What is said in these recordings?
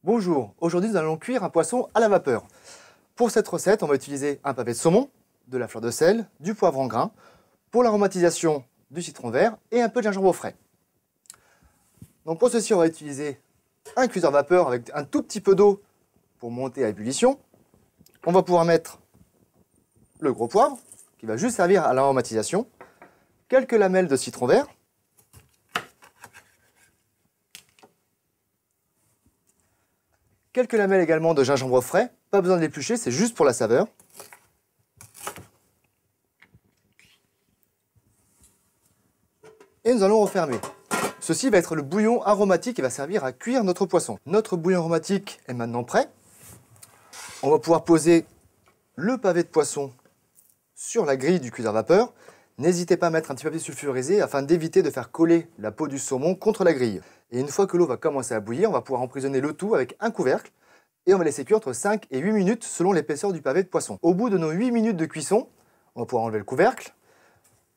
Bonjour, aujourd'hui nous allons cuire un poisson à la vapeur. Pour cette recette, on va utiliser un pavé de saumon, de la fleur de sel, du poivre en grains, pour l'aromatisation du citron vert et un peu de gingembre frais. Donc pour ceci, on va utiliser un cuiseur vapeur avec un tout petit peu d'eau pour monter à ébullition. On va pouvoir mettre le gros poivre, qui va juste servir à l'aromatisation, quelques lamelles de citron vert, quelques lamelles également de gingembre frais, pas besoin de l'éplucher, c'est juste pour la saveur. Et nous allons refermer. Ceci va être le bouillon aromatique qui va servir à cuire notre poisson. Notre bouillon aromatique est maintenant prêt. On va pouvoir poser le pavé de poisson sur la grille du cuiseur vapeur. N'hésitez pas à mettre un petit papier sulfurisé afin d'éviter de faire coller la peau du saumon contre la grille. Et une fois que l'eau va commencer à bouillir, on va pouvoir emprisonner le tout avec un couvercle et on va laisser cuire entre 5 et 8 minutes selon l'épaisseur du pavé de poisson. Au bout de nos 8 minutes de cuisson, on va pouvoir enlever le couvercle.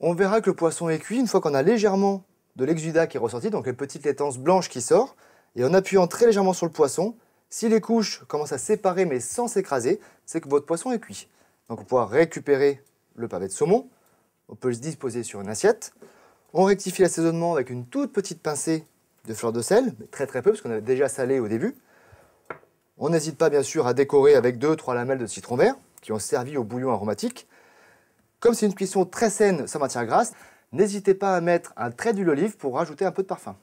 On verra que le poisson est cuit une fois qu'on a légèrement de l'exudat qui est ressorti, donc les petites laitances blanches qui sortent. Et en appuyant très légèrement sur le poisson, si les couches commencent à se séparer mais sans s'écraser, c'est que votre poisson est cuit. Donc on va pouvoir récupérer le pavé de saumon. On peut le disposer sur une assiette. On rectifie l'assaisonnement avec une toute petite pincée de fleur de sel, mais très peu parce qu'on avait déjà salé au début. On n'hésite pas bien sûr à décorer avec 2-3 lamelles de citron vert qui ont servi au bouillon aromatique. Comme c'est une cuisson très saine sans matière grasse, n'hésitez pas à mettre un trait d'huile d'olive pour rajouter un peu de parfum.